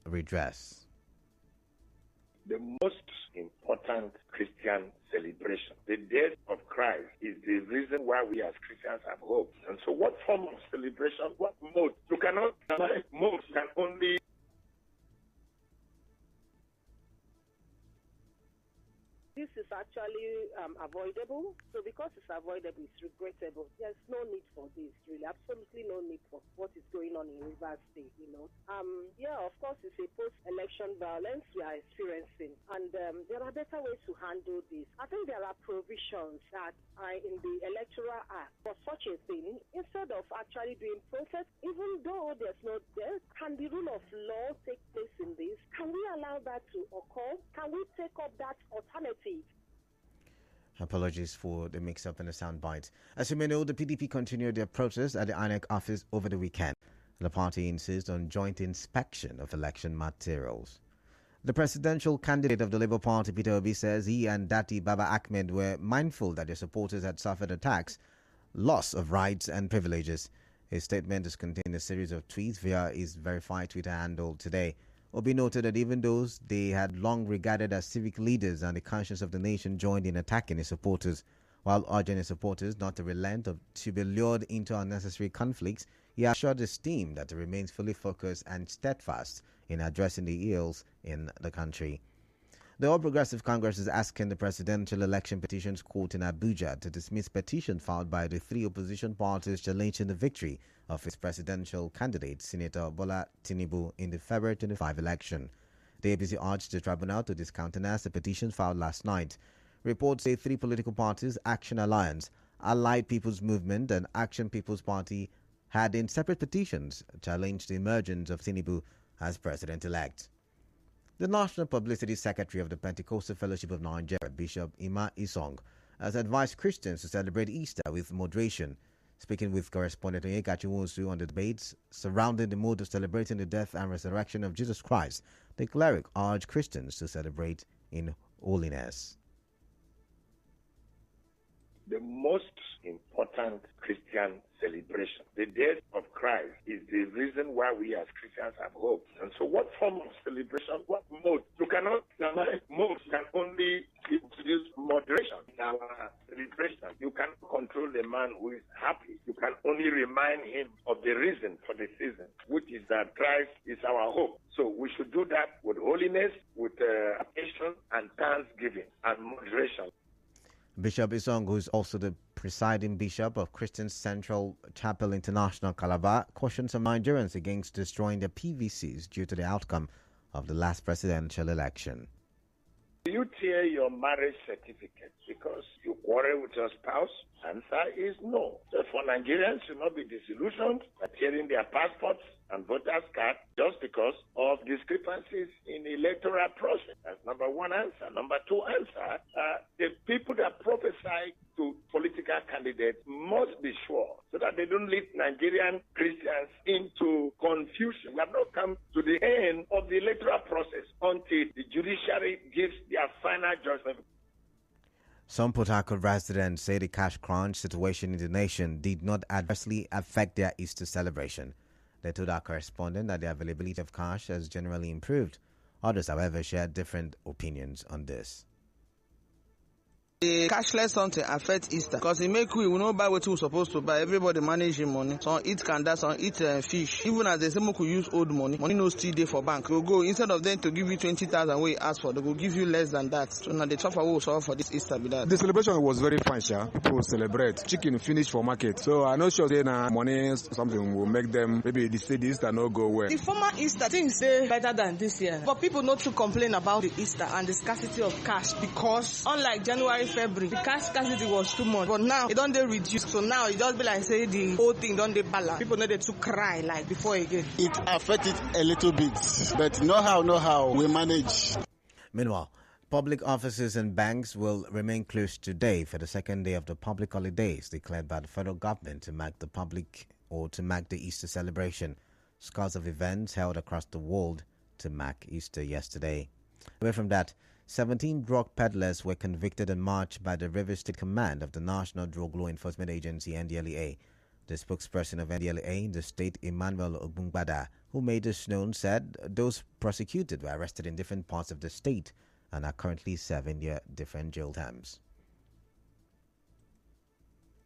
redress. The most important Christian celebration, the death of Christ, is the reason why we as Christians have hope. And so what form of celebration, what mode? You cannot mode, you can only this is actually avoidable. So because it's avoidable, it's regrettable. There's no need for this, really. Absolutely no need for what is going on in Rivers State, Yeah, of course, it's a post-election violence we are experiencing. And there are better ways to handle this. I think there are provisions that are in the Electoral Act for such a thing. Instead of actually doing protest, even though there's no death, can the rule of law take place in this? Can we allow that to occur? Can we take up that alternative? Apologies for the mix-up and the soundbite. As you may know, the PDP continued their protest at the INEC office over the weekend. The party insists on joint inspection of election materials. The presidential candidate of the Labour Party, Peter Obi, says he and Dati Baba Ahmed were mindful that their supporters had suffered attacks, loss of rights and privileges. His statement is contained in a series of tweets via his verified Twitter handle today. Obi noted that even those they had long regarded as civic leaders and the conscience of the nation joined in attacking his supporters. While urging his supporters not to relent or to be lured into unnecessary conflicts, he assured his team that he remains fully focused and steadfast in addressing the ills in the country. The All Progressive Congress is asking the Presidential Election Petitions Court in Abuja to dismiss petition filed by the three opposition parties challenging the victory of its presidential candidate, Senator Bola Tinubu, in the February 25 election. The APC urged the tribunal to discountenance the petition filed last night. Reports say three political parties, Action Alliance, Allied People's Movement, and Action People's Party, had in separate petitions challenged the emergence of Tinubu as president-elect. The National Publicity Secretary of the Pentecostal Fellowship of Nigeria, Bishop Ima Isong, has advised Christians to celebrate Easter with moderation. Speaking with correspondent Onyeka Chiwonsu on the debates surrounding the mode of celebrating the death and resurrection of Jesus Christ, the cleric urged Christians to celebrate in holiness. The most important Christian celebration, the death of Christ, is the reason why we as Christians have hope. And so what form of celebration, what mode? You cannot mode, you can only introduce moderation in our celebration. You cannot control the man who is happy. You can only remind him of the reason for the season, which is that Christ is our hope. So we should do that with holiness, with affection and thanksgiving and moderation. Bishop Isong, who is also the presiding bishop of Christian Central Chapel International Calabar, cautioned some Nigerians against destroying their PVCs due to the outcome of the last presidential election. Do you tear your marriage certificate because you quarrel with your spouse? Answer is no. Therefore, Nigerians should not be disillusioned by tearing their passports and voters' cards just because of discrepancies in the electoral process. That's number one answer. Number two answer, the people that prophesy to political candidates must be sure so that they don't lead Nigerian Christians into confusion. We have not come to the end of the electoral process until the judiciary gives their final judgment. Some Port Harcourt residents say the cash crunch situation in the nation did not adversely affect their Easter celebration. They told our correspondent that the availability of cash has generally improved. Others, however, shared different opinions on this. The cashless something affect Easter because it make we no buy what we supposed to buy. Everybody manage your money. Some eat canda, some eat fish. Even as they say, we could use old money. Money no still there for bank. We'll go instead of them to give you 20,000 we ask for, they will give you less than that. So now the tougher will solve for this Easter. Be that. The celebration was very fun, sha. People celebrate. Chicken finish for market. So I'm not sure they now money something will make them maybe they say the Easter no go well. The former Easter things say better than this year, but people not to complain about the Easter and the scarcity of cash because unlike January, February, the cash scarcity was too much, but now it don't they reduce. So now it just be like say the whole thing don't they balance. People know they to cry like before again. It affected a little bit, but know how we manage. Meanwhile, public offices and banks will remain closed today for the second day of the public holidays declared by the federal government to mark the Easter celebration. Scores of events held across the world to mark Easter yesterday. Away from that, 17 drug peddlers were convicted in March by the Rivers State Command of the National Drug Law Enforcement Agency, NDLEA. The spokesperson of NDLEA in the state, Emmanuel Ogungbada, who made this known, said those prosecuted were arrested in different parts of the state and are currently serving their different jail terms.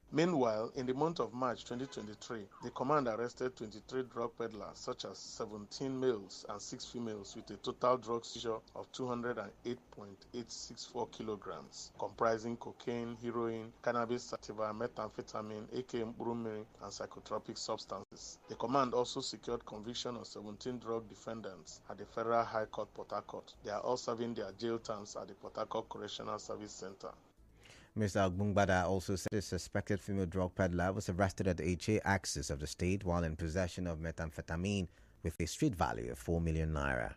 Meanwhile, in the month of March 2023, the command arrested 23 drug peddlers, such as 17 males and 6 females, with a total drug seizure of 208.864 kilograms, comprising cocaine, heroin, cannabis sativa, methamphetamine, aka bromine, and psychotropic substances. The command also secured conviction of 17 drug defendants at the Federal High Court, Port Harcourt. They are all serving their jail terms at the Port Harcourt Correctional Service Center. Mr. Ogungbada also said a suspected female drug peddler was arrested at the HA axis of the state while in possession of methamphetamine with a street value of 4 million naira.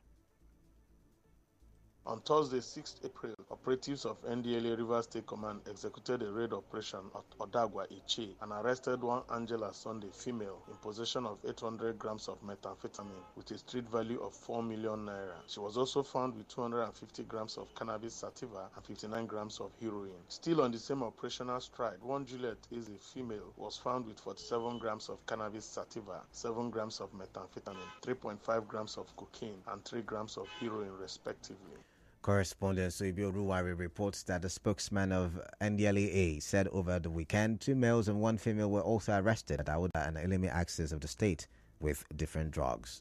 On Thursday, 6th April, operatives of NDLA River State Command executed a raid operation at Odagwa, Iche, and arrested one Angela Sunday female in possession of 800 grams of methamphetamine with a street value of 4 million naira. She was also found with 250 grams of cannabis sativa and 59 grams of heroin. Still on the same operational stride, one Juliet is a female was found with 47 grams of cannabis sativa, 7 grams of methamphetamine, 3.5 grams of cocaine, and 3 grams of heroin, respectively. Correspondent Suibio Ruwari reports that the spokesman of NDLEA said over the weekend 2 males and 1 female were also arrested at Aoda and Elemi axis of the state with different drugs.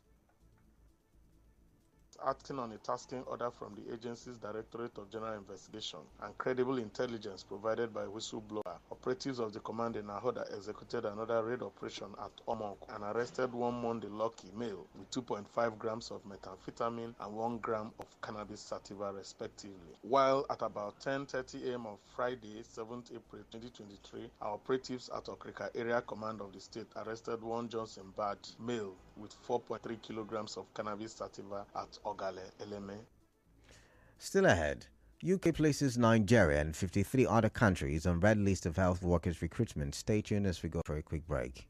Acting on a tasking order from the agency's Directorate of General Investigation and credible intelligence provided by whistleblower, operatives of the command in Ahoda executed another raid operation at Omok and arrested one Monday Lucky male with 2.5 grams of methamphetamine and 1 gram of cannabis sativa, respectively. While at about 10:30 a.m. on Friday, 7th April 2023, our operatives at Okrika Area Command of the state arrested one Johnson Bad male with 4.3 kilograms of cannabis sativa at Ogale, Eleme. Still ahead, UK places Nigeria and 53 other countries on red list of health workers recruitment. Stay tuned as we go for a quick break.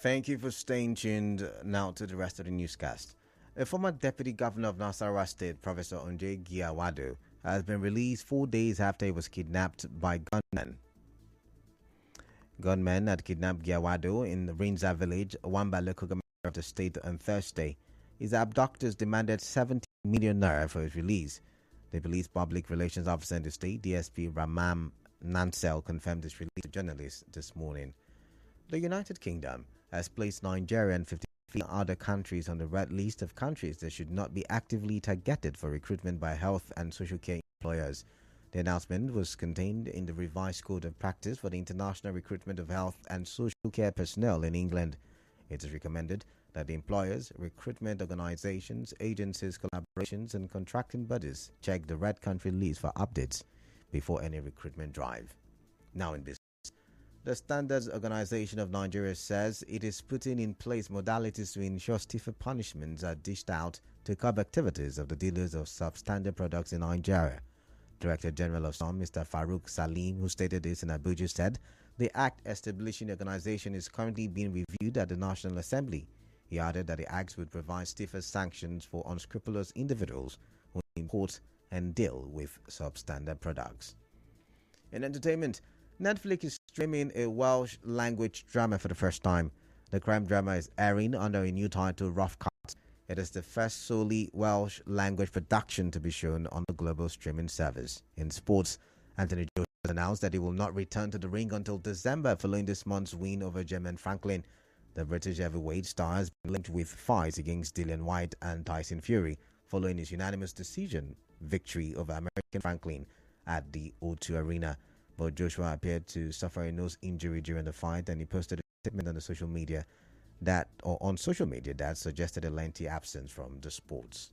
Thank you for staying tuned now to the rest of the newscast. A former deputy governor of Nasarawa State, Professor Onje Giawado, has been released 4 days after he was kidnapped by gunmen. Gunmen had kidnapped Giawado in the Rinza village, Wamba local government of the state on Thursday. His abductors demanded 70 million naira for his release. The police public relations officer in the state, DSP Ramam Nansel, confirmed this release to journalists this morning. The United Kingdom has placed Nigeria and 53 other countries on the red list of countries that should not be actively targeted for recruitment by health and social care employers. The announcement was contained in the revised code of practice for the international recruitment of health and social care personnel in England. It is recommended that the employers, recruitment organizations, agencies, collaborations, and contracting bodies check the red country list for updates before any recruitment drive. Now in business. The Standards Organization of Nigeria says it is putting in place modalities to ensure stiffer punishments are dished out to curb activities of the dealers of substandard products in Nigeria. Director General of SOM, Mr. Farouk Salim, who stated this in Abuja, said the act establishing the organization is currently being reviewed at the National Assembly. He added that the act would provide stiffer sanctions for unscrupulous individuals who import and deal with substandard products. In entertainment, Netflix is streaming a Welsh language drama for the first time. The crime drama is airing under a new title, Rough Cut. It is the first solely Welsh language production to be shown on the global streaming service. In sports, Anthony Joshua announced that he will not return to the ring until December following this month's win over Jermaine Franklin. The British heavyweight star has been linked with fights against Dillian White and Tyson Fury following his unanimous decision victory over American Franklin at the O2 Arena. But Joshua appeared to suffer a nose injury during the fight, and he posted a statement on social media that suggested a lengthy absence from the sports.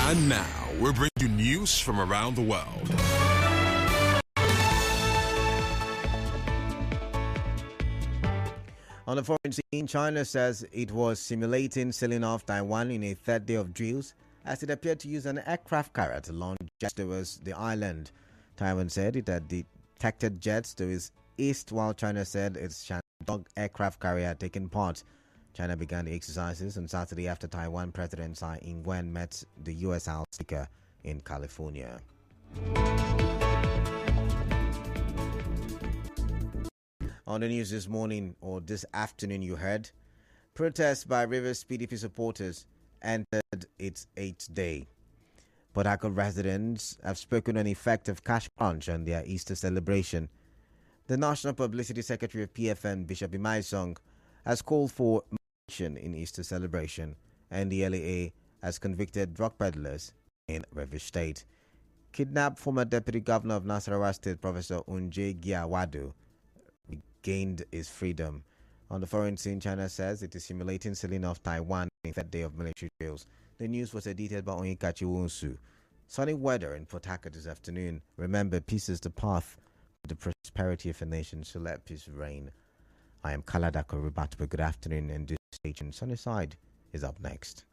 And now we're bringing you news from around the world. On the foreign scene, China says it was simulating sailing off Taiwan in a third day of drills as it appeared to use an aircraft carrier to launch jets towards the island. Taiwan said it had detected jets to its east, while China said its Shandong aircraft carrier had taken part. China began the exercises on Saturday after Taiwan President Tsai Ing-wen met the U.S. House Speaker in California. On the news this morning or this afternoon, you heard protests by Rivers PDP supporters entered its 8th day. Port Harcourt residents have spoken on the effect of cash crunch on their Easter celebration. The National Publicity Secretary of PFN, Bishop Imaisong, has called for moderation in Easter celebration, and the LAA has convicted drug peddlers in Rivers State. Kidnapped former Deputy Governor of Nasarawa State, Professor Unje Giawadu, gained his freedom. On the foreign scene, China says it is simulating sailing off Taiwan in third day of military drills. The news was edited by Onyekachi Wonsu. Sunny weather in Port Harcourt this afternoon. Remember, peace is the path to the prosperity of a nation, so let peace reign. I am Kalada Korubatu. Good afternoon, and this station Sunnyside is up next.